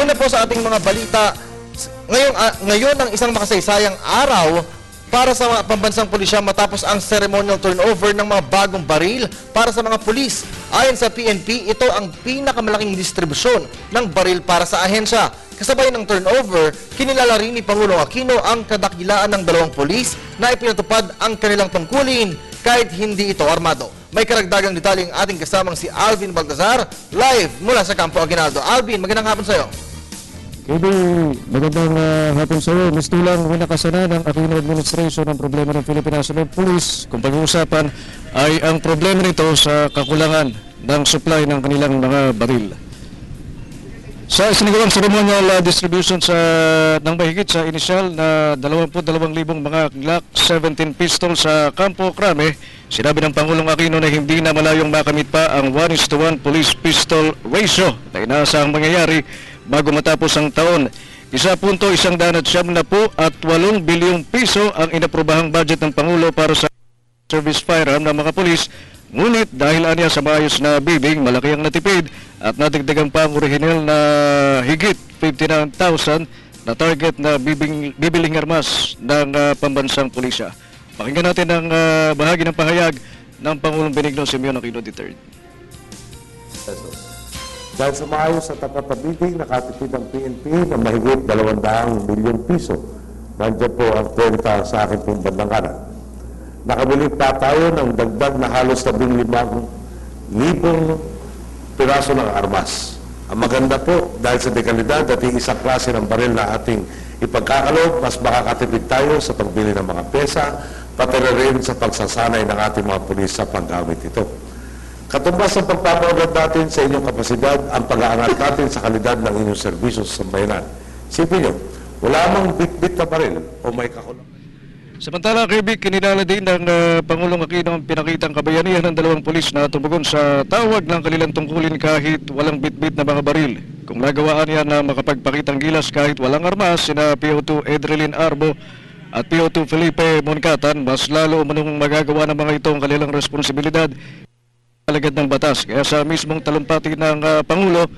Una po sa ating mga balita, ngayon ang isang makasaysayang araw para sa mga pambansang pulisya matapos ang ceremonial turnover ng mga bagong baril para sa mga pulis. Ayon sa PNP, ito ang pinakamalaking distribusyon ng baril para sa ahensya. Kasabay ng turnover, kinilala rin ni Pangulong Aquino ang kadakilaan ng dalawang pulis na ipinatupad ang kanilang tungkulin kahit hindi ito armado. May karagdagang detalye ang ating kasamang si Alvin Baltazar, live mula sa Campo Aguinaldo. Alvin, magandang hapon sa iyo. Kaya magandang hapon sa iyo. Mistulang winakasana ng Aquino Administration ang problema ng Philippine National Police. Kung pag-uusapan ay ang problema nito sa kakulangan ng supply ng kanilang mga baril. Sa isinagawang ceremonial distribution ng mahigit sa inisyal na 22,000 mga Glock 17 pistol sa Campo Crame, sinabi ng Pangulong Aquino na hindi na malayong makamit pa ang 1:1 police pistol ratio na inaasahang mangyayari bago matapos ang taon. 1.178 bilyong piso ang inaprobahang budget ng Pangulo para sa service firearm ng mga pulis. Ngunit dahil anya sa maayos na bibig, malaki ang natipid at nadagdagan pa ang orihinal na higit 59,000 na target na bibiling armas ng pambansang pulisya. Pakinggan natin ang bahagi ng pahayag ng Pangulong Benigno Simeon Aquino III. Dahil sa maayos sa tapat na bibig, nakatipid ang PNP na mahigit 200 bilyong piso. Nandiyan po ang kwenta sa akin pong bandang kanan. Nakabili pa tayo ng dagdag na halos 15,000 piraso ng armas. Ang maganda po, dahil sa dekalidad at isang klase ng baril na ating ipagkakaloob, mas makakatipid tayo sa pagbili ng mga pyesa, pati rin sa pagsasanay ng ating mga pulis sa paggamit ito. Katumbas ng pagpapaunlad natin sa inyong kapasidad, ang pag-aangat natin sa kalidad ng inyong serbisyo sa sambayanan. Sipin nyo, wala mang bit-bit na baril o may kakulang. Samantala, Kirby, kinilala din ng Pangulong Aquino ang pinakitang kabayanihan ng dalawang pulis na tumugon sa tawag ng kanilang tungkulin kahit walang bit-bit na mga baril. Kung nagawaan yan na makapagpakitang gilas kahit walang armas, sina PO2 Edrelyn Arbo at PO2 Felipe Moncatan, mas lalo umanong magagawa ng mga ito ang kanilang responsibilidad alagad ng batas. Kaya sa mismong talumpati ng Pangulo,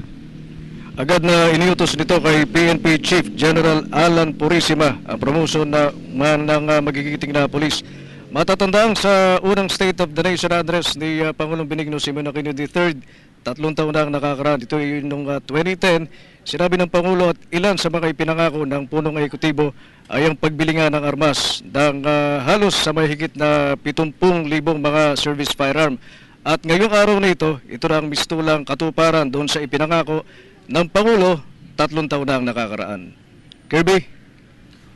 agad na iniutos nito kay PNP Chief General Alan Purisima ang promotion ng magigiting na polis. Matatandang sa unang State of the Nation address ni Pangulong Benigno Simeon Aquino III, 3 taon na ang nakakaraan. Ito ay noong 2010, sinabi ng Pangulo at ilan sa mga ipinangako ng punong ekutibo ay ang pagbili nga ng armas ng halos sa mahigit na 70,000 mga service firearm. At ngayong araw na ito na ang mistulang katuparan doon sa ipinangako ng Pangulo, 3 taon na ang nakakaraan. Kirby?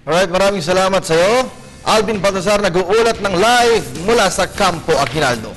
Alright, maraming salamat sa iyo. Alvin Baltazar nag-uulat ng live mula sa Campo Aguinaldo.